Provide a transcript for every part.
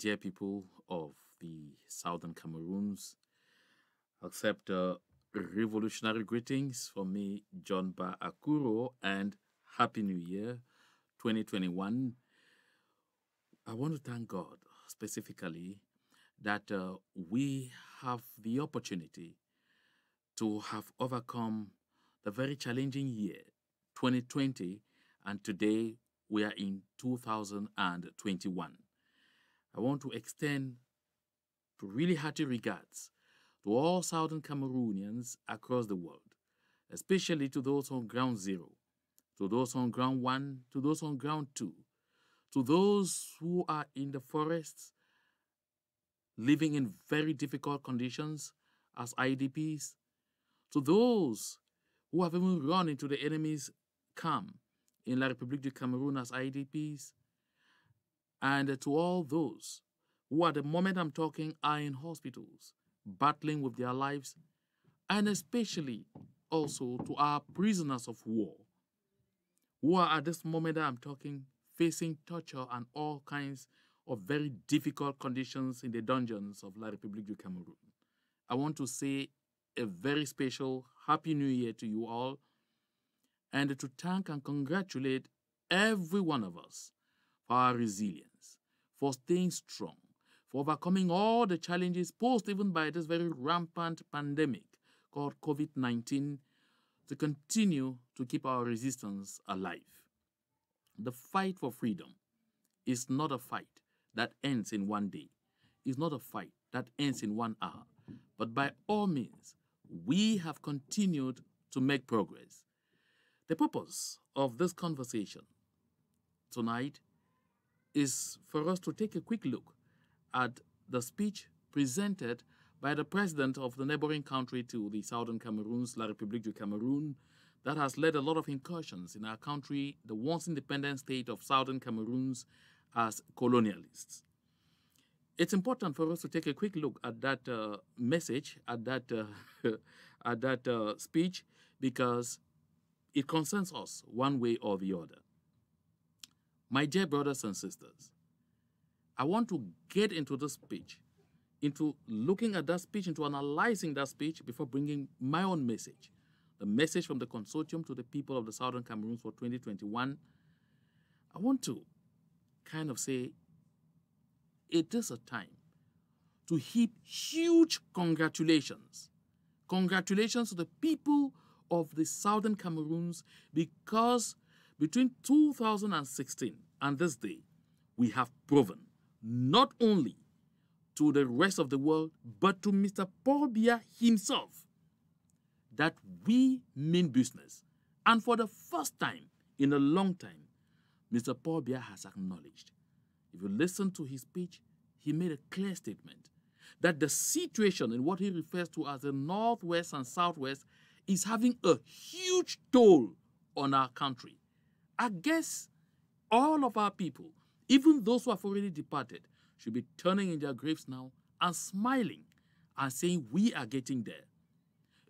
dear people of the southern Cameroons, accept revolutionary greetings from me, John Ba Akuro, and Happy New Year 2021. I want to thank God specifically that we have the opportunity to have overcome the very challenging year 2020, and today we are in 2021. I want to extend really hearty regards to all Southern Cameroonians across the world, especially to those on ground zero, to those on ground one, to those on ground two, to those who are in the forests, living in very difficult conditions as IDPs, to those who have even run into the enemy's camp in La République du Cameroon as IDPs, and to all those who at the moment I'm talking are in hospitals, battling with their lives, and especially also to our prisoners of war, who are at this moment that I'm talking facing torture and all kinds of very difficult conditions in the dungeons of La République du Cameroon. I want to say a very special Happy New Year to you all, and to thank and congratulate every one of us for our resilience, for staying strong, for overcoming all the challenges posed even by this very rampant pandemic called COVID-19, to continue to keep our resistance alive. The fight for freedom is not a fight that ends in one day. It's not a fight that ends in 1 hour. But by all means, we have continued to make progress. The purpose of this conversation tonight is for us to take a quick look at the speech presented by the president of the neighboring country to the southern Cameroons, La République du Cameroon, that has led a lot of incursions in our country, the once independent state of southern Cameroons, as colonialists. It's important for us to take a quick look at that message, at that speech, because it concerns us one way or the other. My dear brothers and sisters, I want to get into this speech, into looking at that speech, into analyzing that speech before bringing my own message, the message from the consortium to the people of the Southern Cameroons for 2021. I want to kind of say it is a time to heap huge congratulations. Congratulations to the people of the Southern Cameroons, because between 2016 and this day, we have proven not only to the rest of the world, but to Mr. Paul Biya himself, that we mean business. And for the first time in a long time, Mr. Paul Biya has acknowledged. If you listen to his speech, he made a clear statement that the situation in what he refers to as the Northwest and Southwest is having a huge toll on our country. I guess all of our people, even those who have already departed, should be turning in their graves now and smiling and saying we are getting there.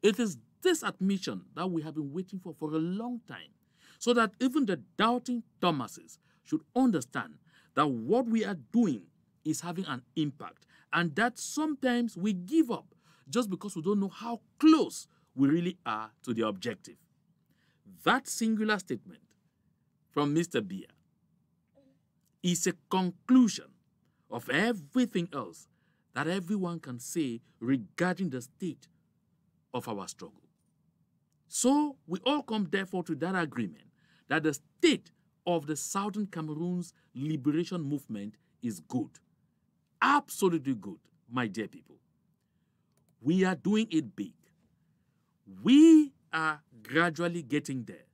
It is this admission that we have been waiting for a long time, so that even the doubting Thomases should understand that what we are doing is having an impact, and that sometimes we give up just because we don't know how close we really are to the objective. That singular statement from Mr. Biya is a conclusion of everything else that everyone can say regarding the state of our struggle. So we all come therefore to that agreement that the state of the Southern Cameroons liberation movement is good. Absolutely good, my dear people. We are doing it big. We are gradually getting there.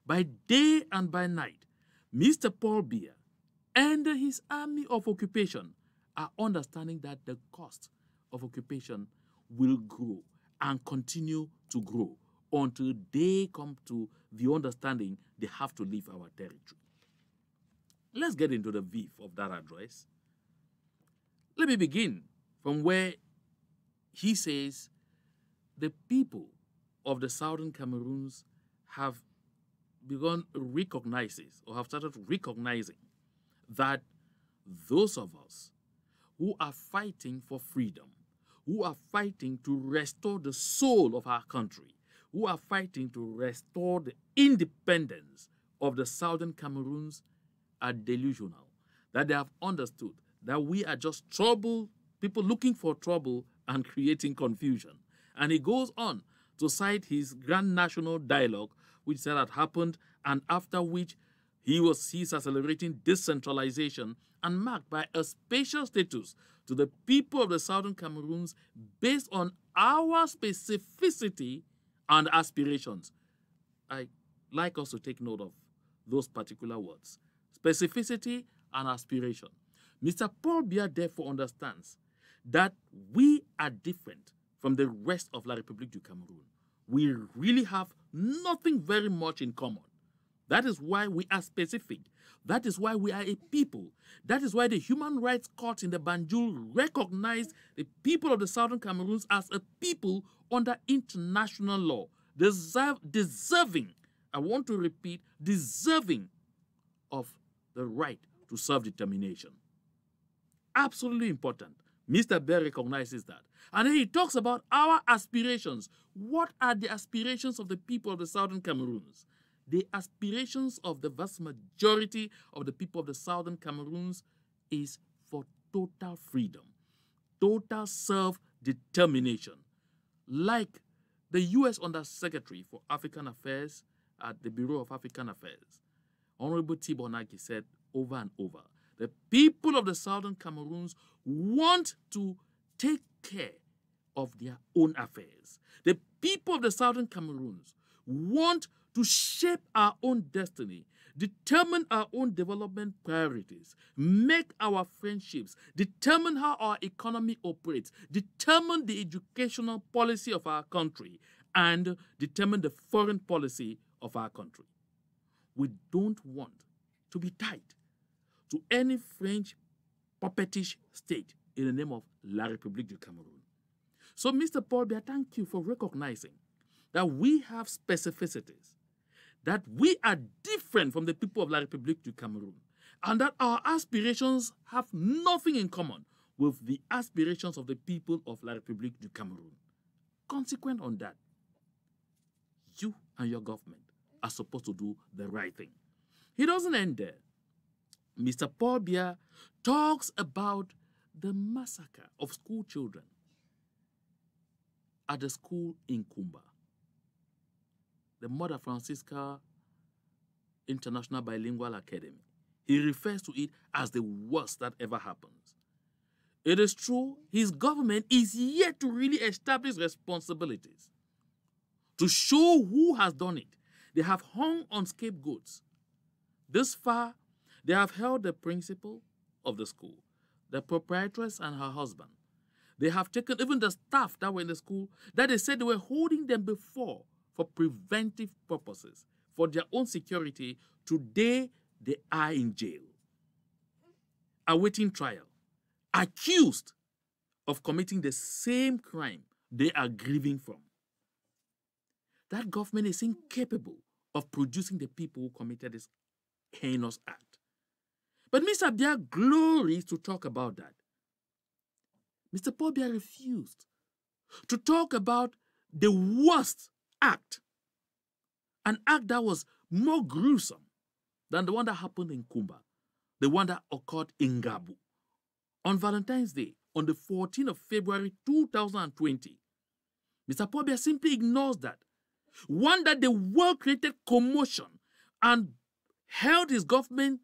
By day and by night, Mr. Paul Biya and his army of occupation are understanding that the cost of occupation will grow and continue to grow until they come to the understanding they have to leave our territory. Let's get into the beef of that address. Let me begin from where he says the people of the Southern Cameroons have begun recognizing or have started recognizing that those of us who are fighting for freedom, who are fighting to restore the soul of our country, who are fighting to restore the independence of the southern Cameroons are delusional, that they have understood that we are just trouble, people looking for trouble and creating confusion. And he goes on to cite his grand national dialogue, which said had happened, and after which he's accelerating decentralization and marked by a special status to the people of the southern Cameroons based on our specificity and aspirations. I like us to take note of those particular words. Specificity and aspiration. Mr. Paul Biya therefore understands that we are different from the rest of La République du Cameroun. We really have nothing very much in common. That is why we are specific. That is why we are a people. That is why the Human Rights Court in the Banjul recognized the people of the Southern Cameroons as a people under international law, deserving, I want to repeat, deserving of the right to self-determination. Absolutely important. Mr. Biya recognizes that. And then he talks about our aspirations. What are the aspirations of the people of the Southern Cameroons? The aspirations of the vast majority of the people of the Southern Cameroons is for total freedom, total self-determination. Like the U.S. Undersecretary for African Affairs at the Bureau of African Affairs, Honorable Tibonaki, said over and over, the people of the Southern Cameroons want to take care of their own affairs. The people of the Southern Cameroons want to shape our own destiny, determine our own development priorities, make our friendships, determine how our economy operates, determine the educational policy of our country, and determine the foreign policy of our country. We don't want to be tied to any French puppetish state in the name of La République du Cameroun. So, Mr. Paul Biya, thank you for recognizing that we have specificities, that we are different from the people of La République du Cameroun, and that our aspirations have nothing in common with the aspirations of the people of La République du Cameroun. Consequent on that, you and your government are supposed to do the right thing. He doesn't end there. Mr. Paul Biya talks about the massacre of school children at the school in Kumba, the Mother Francisca International Bilingual Academy. He refers to it as the worst that ever happens. It is true, his government is yet to really establish responsibilities to show who has done it. They have hung on scapegoats. This far, they have held the principal of the school, the proprietress and her husband. They have taken even the staff that were in the school that they said they were holding them before for preventive purposes, for their own security. Today, they are in jail, awaiting trial, accused of committing the same crime they are grieving from. That government is incapable of producing the people who committed this heinous act. But Mr. Biya glories to talk about that. Mr. Paul Biya refused to talk about the worst act, an act that was more gruesome than the one that happened in Kumba, the one that occurred in Gabu. On Valentine's Day, on the 14th of February 2020, Mr. Paul Biya simply ignores that. One that the world created commotion and held his government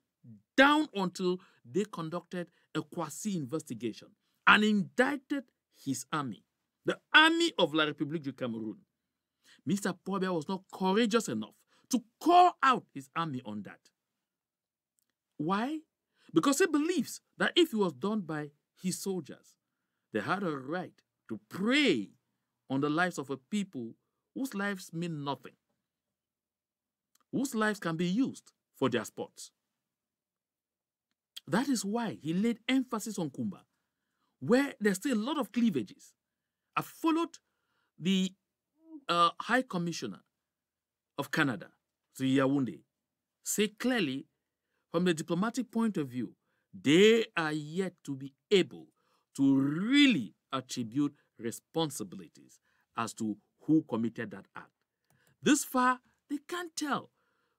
down until they conducted a quasi-investigation and indicted his army, the army of La République du Cameroun. Mr. Paul Biya was not courageous enough to call out his army on that. Why? Because he believes that if it was done by his soldiers, they had a right to prey on the lives of a people whose lives mean nothing, whose lives can be used for their sports. That is why he laid emphasis on Kumba, where there's still a lot of cleavages. I followed the High Commissioner of Canada, to Yaoundé, say clearly, from the diplomatic point of view, they are yet to be able to really attribute responsibilities as to who committed that act. This far, they can't tell.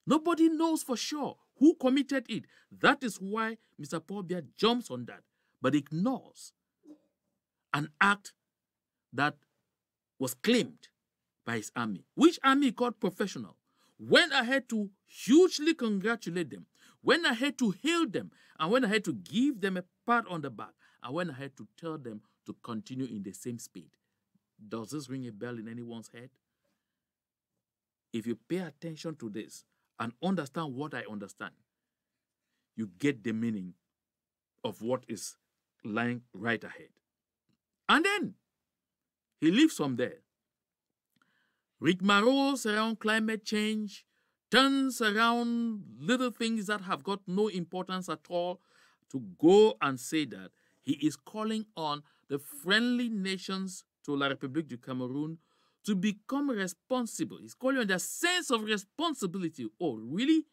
Nobody knows for sure who committed it. That is why Mr. Paul Biya jumps on that, but ignores an act that was claimed by his army, which army called professional, went ahead to hugely congratulate them, went ahead to hail them, and went ahead to give them a pat on the back, and went ahead to tell them to continue in the same speed. Does this ring a bell in anyone's head? If you pay attention to this and understand what I understand, you get the meaning of what is lying right ahead. And then he leaves from there. rigmaroles around climate change, turns around little things that have got no importance at all, to go and say that he is calling on the friendly nations to La République du Cameroon to become responsible. He's calling on their sense of responsibility. Oh, really?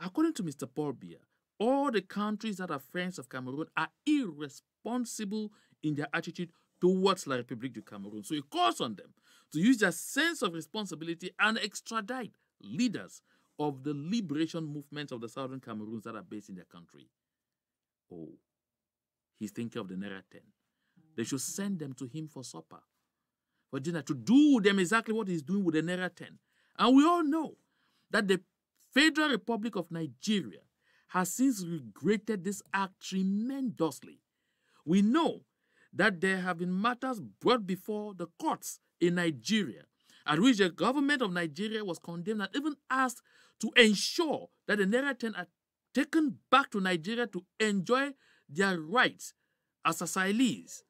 According to Mr. Paul Biya, all the countries that are friends of Cameroon are irresponsible in their attitude towards La République du Cameroon. So he calls on them to use their sense of responsibility and extradite leaders of the liberation movements of the southern Cameroons that are based in their country. Oh, he's thinking of the Naira 10. They should send them to him for supper, for dinner, to do with them exactly what he's doing with the Naira 10. And we all know that the Federal Republic of Nigeria has since regretted this act tremendously. We know that there have been matters brought before the courts in Nigeria, at which the government of Nigeria was condemned and even asked to ensure that the Naira 10 are taken back to Nigeria to enjoy their rights as asylees.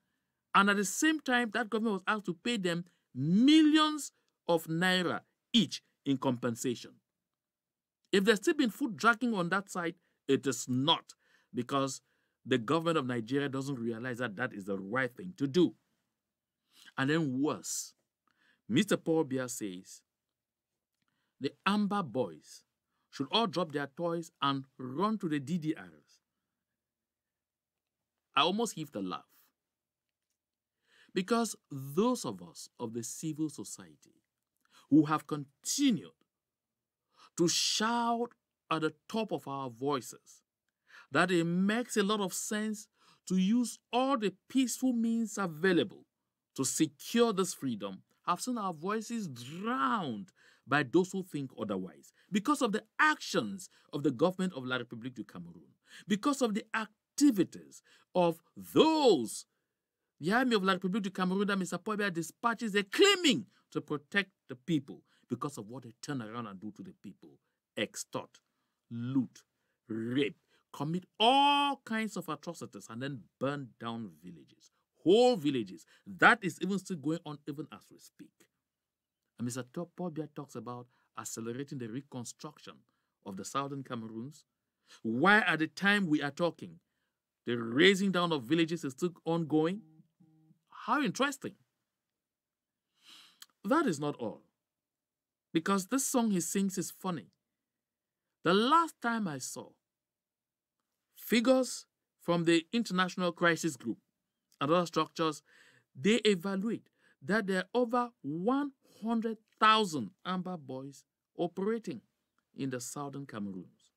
And at the same time, that government was asked to pay them millions of naira each in compensation. If there's still been foot dragging on that side, it is not, because the government of Nigeria doesn't realize that that is the right thing to do. And then worse, Mr. Paul Biya says the Amber boys should all drop their toys and run to the DDRs. I almost heaved a laugh, because those of us of the civil society who have continued to shout at the top of our voices that it makes a lot of sense to use all the peaceful means available to secure this freedom, have seen our voices drowned by those who think otherwise, because of the actions of the government of La République du Cameroon, because of the activities of those, the army of La République du Cameroon that Mr. Paul Biya dispatches, they're claiming to protect the people, because of what they turn around and do to the people: extort, loot, rape, commit all kinds of atrocities, and then burn down villages, whole villages. That is even still going on even as we speak. And Mr. Paul Biya talks about accelerating the reconstruction of the southern Cameroons, while at the time we are talking, the razing down of villages is still ongoing. How interesting. That is not all, because this song he sings is funny. The last time I saw figures from the International Crisis Group and other structures, they evaluate that there are over 100,000 Amber boys operating in the southern Cameroons.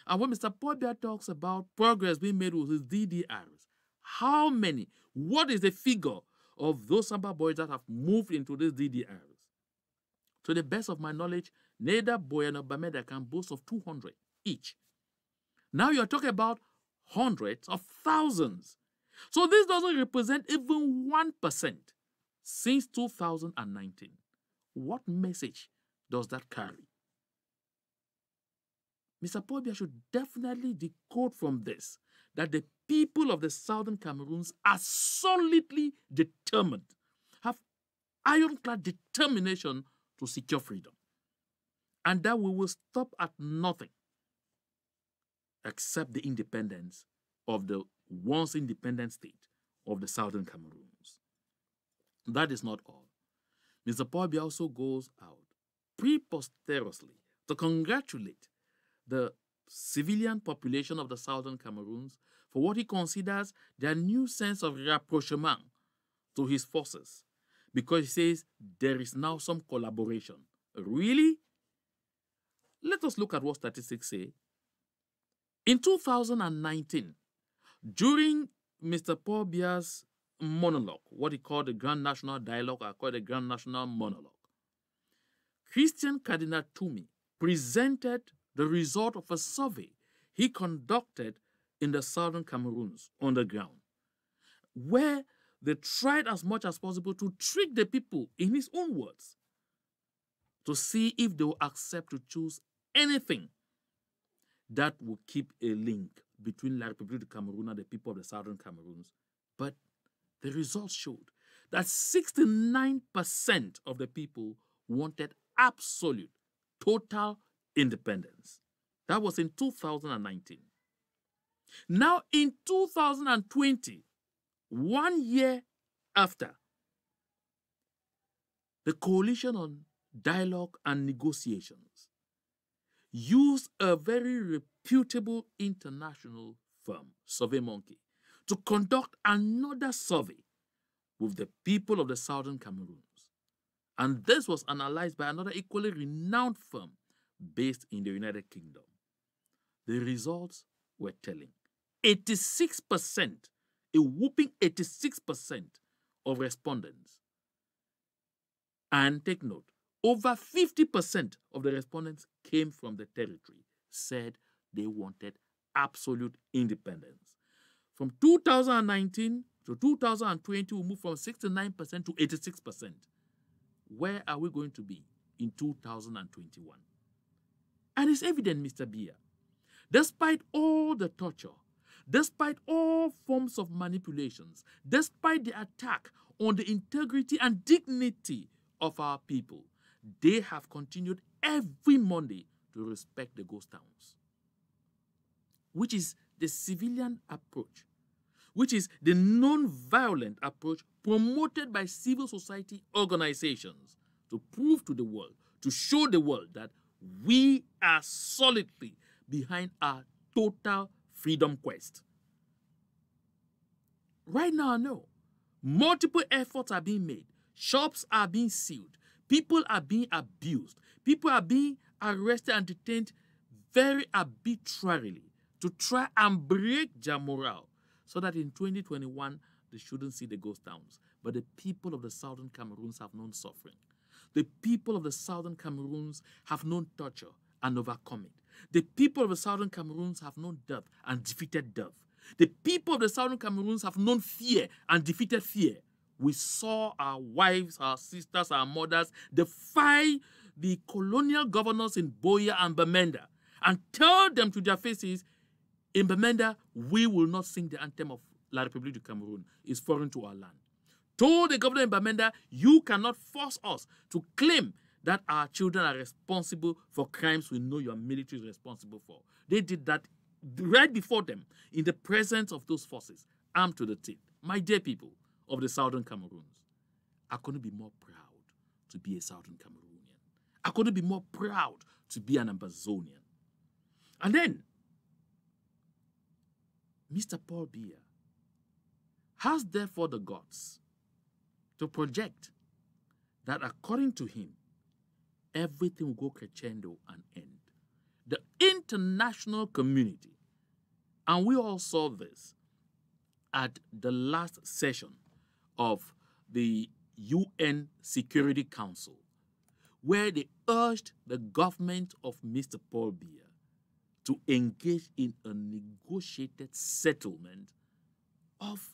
And when Mr. Paul Biya talks about progress being made with his DDRs, how many, what is the figure of those Amber boys that have moved into these DDRs? To the best of my knowledge, neither Boya nor Bameda can boast of 200 each. Now you're talking about hundreds of thousands. So this doesn't represent even 1% since 2019. What message does that carry? Mr. Paul Biya should definitely decode from this that the people of the southern Cameroons are solidly determined, have ironclad determination to secure freedom, and that we will stop at nothing except the independence of the once independent state of the southern Cameroons. That is not all. Mr. Paul Biya also goes out preposterously to congratulate the civilian population of the southern Cameroons for what he considers their new sense of rapprochement to his forces, because he says there is now some collaboration. Really? Let us look at what statistics say. In 2019, during Mr. Paul Biya's monologue, what he called the Grand National Dialogue, I call it the Grand National Monologue, Christian Cardinal Toumi presented the result of a survey he conducted in the southern Cameroons on the ground, where they tried as much as possible to trick the people, in his own words, to see if they will accept to choose anything that will keep a link between La République du Cameroun and the people of the southern Cameroons. But the results showed that 69% of the people wanted absolute, total independence. That was in 2019. Now, in 2020, 1 year after, the Coalition on Dialogue and Negotiations used a very reputable international firm, SurveyMonkey, to conduct another survey with the people of the southern Cameroons. And this was analyzed by another equally renowned firm based in the United Kingdom. The results were telling. 86%, a whopping 86% of respondents. And take note, over 50% of the respondents came from the territory, said they wanted absolute independence. From 2019 to 2020, we moved from 69% to 86%. Where are we going to be in 2021? And it's evident, Mr. Biya, despite all the torture, despite all forms of manipulations, despite the attack on the integrity and dignity of our people, they have continued every Monday to respect the ghost towns, which is the civilian approach, which is the non-violent approach promoted by civil society organizations to prove to the world, to show the world that we are solidly behind our total freedom quest. Right now, I know multiple efforts are being made. Shops are being sealed. People are being abused. People are being arrested and detained very arbitrarily to try and break their morale so that in 2021 they shouldn't see the ghost towns. But the people of the southern Cameroons have known suffering. The people of the southern Cameroons have known torture and overcome it. The people of the southern Cameroons have known death and defeated death. The people of the southern Cameroons have known fear and defeated fear. We saw our wives, our sisters, our mothers defy the colonial governors in Biya and Bamenda and tell them to their faces, in Bamenda, we will not sing the anthem of La République du Cameroun. It's foreign to our land. Told the governor in Bamenda, you cannot force us to claim that our children are responsible for crimes we know your military is responsible for. They did that right before them in the presence of those forces, armed to the teeth. My dear people of the southern Cameroons, I couldn't be more proud to be a southern Cameroonian. I couldn't be more proud to be an Amazonian. And then, Mr. Paul Biya has therefore the guts to project that according to him, everything will go crescendo and end. The international community, and we all saw this at the last session of the UN Security Council, where they urged the government of Mr. Paul Biya to engage in a negotiated settlement of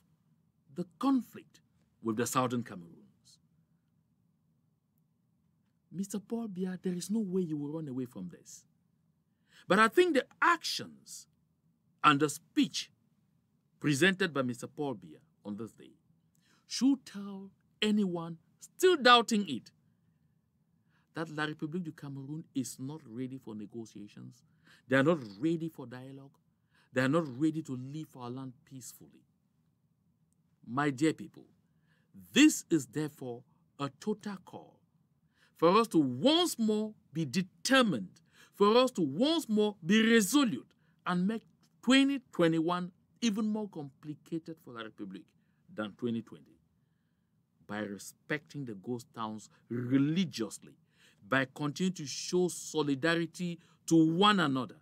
the conflict with the southern Cameroons. Mr. Paul Biya, there is no way you will run away from this. But I think the actions and the speech presented by Mr. Paul Biya on this day should tell anyone still doubting it that La République du Cameroun is not ready for negotiations. They are not ready for dialogue. They are not ready to live our land peacefully. My dear people, this is therefore a total call for us to once more be determined for us to once more be resolute and make 2021 even more complicated for the Republic than 2020 by respecting the ghost towns religiously, by continuing to show solidarity to one another,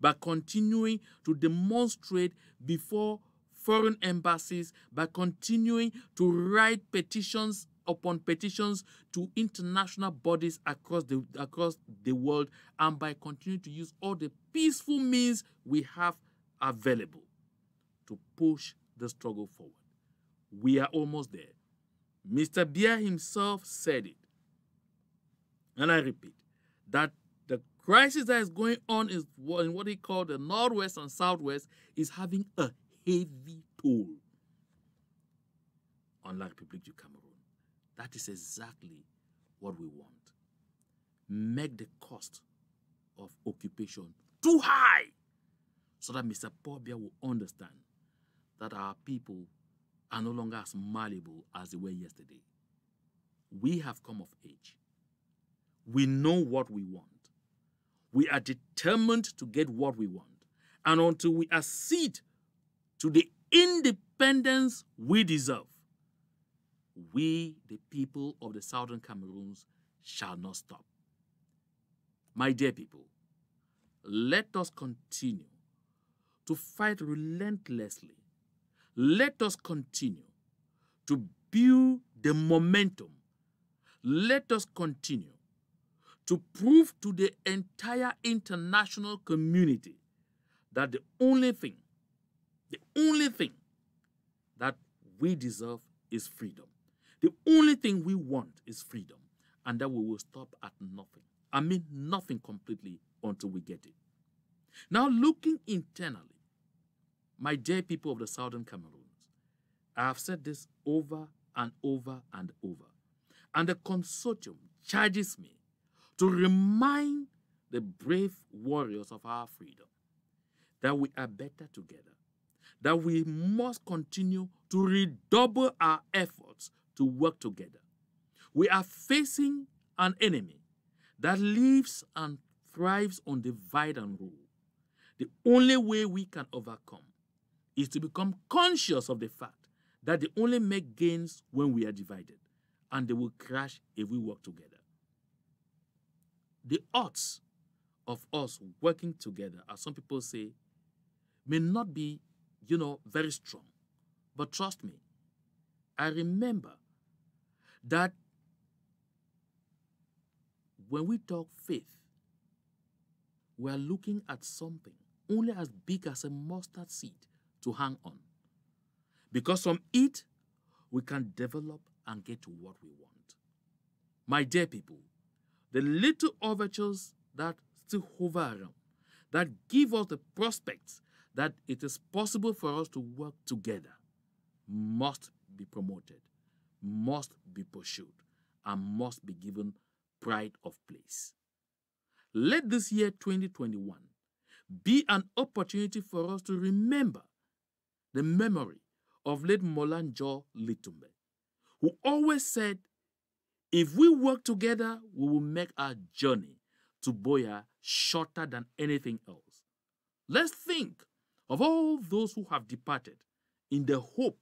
by continuing to demonstrate before foreign embassies, by continuing to write petitions upon petitions to international bodies across the world, and by continuing to use all the peaceful means we have available to push the struggle forward. We are almost there. Mr. Biya himself said it, and I repeat, that the crisis that is going on in what he called the Northwest and Southwest is having a heavy toll on La République du Cameroon. That is exactly what we want. Make the cost of occupation too high so that Mr. Paul Biya will understand that our people are no longer as malleable as they were yesterday. We have come of age. We know what we want. We are determined to get what we want. And until we accede to the independence we deserve, we, the people of the Southern Cameroons, shall not stop. My dear people, let us continue to fight relentlessly. Let us continue to build the momentum. Let us continue to prove to the entire international community that the only thing that we deserve is freedom. The only thing we want is freedom, and that we will stop at nothing. I mean nothing completely until we get it. Now, looking internally, my dear people of the Southern Cameroons, I have said this over and over and over, and the consortium charges me to remind the brave warriors of our freedom that we are better together, that we must continue to redouble our efforts to work together. We are facing an enemy that lives and thrives on divide and rule. The only way we can overcome is to become conscious of the fact that they only make gains when we are divided, and they will crash if we work together. The odds of us working together, as some people say, may not be, very strong. But trust me, I remember that when we talk faith, we are looking at something only as big as a mustard seed to hang on. Because from it, we can develop and get to what we want. My dear people, the little overtures that still hover around, that give us the prospects that it is possible for us to work together, must be promoted, must be pursued, and must be given pride of place. Let this year 2021 be an opportunity for us to remember the memory of late Molanjo Litumbe, who always said, if we work together, we will make our journey to Biya shorter than anything else. Let's think of all those who have departed in the hope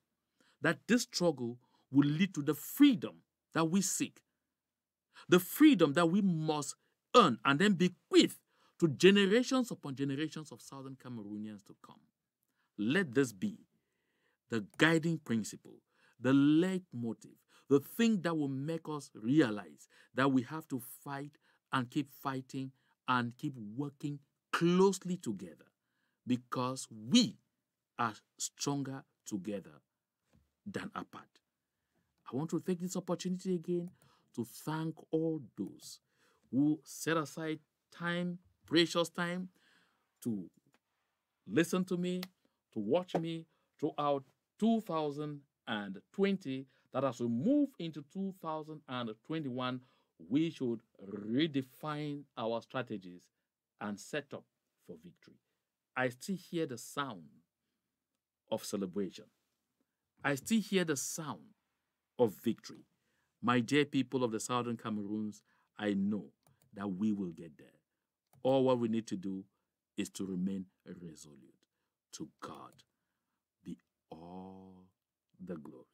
that this struggle will lead to the freedom that we seek, the freedom that we must earn and then bequeath to generations upon generations of Southern Cameroonians to come. Let this be the guiding principle, the leitmotif, the thing that will make us realize that we have to fight and keep fighting and keep working closely together, because we are stronger together than apart. I want to take this opportunity again to thank all those who set aside time, precious time, to listen to me, to watch me throughout 2020, that as we move into 2021, we should redefine our strategies and set up for victory. I still hear the sound of celebration. I still hear the sound of victory. My dear people of the Southern Cameroons, I know that we will get there. All what we need to do is to remain resolute. To God be all the glory.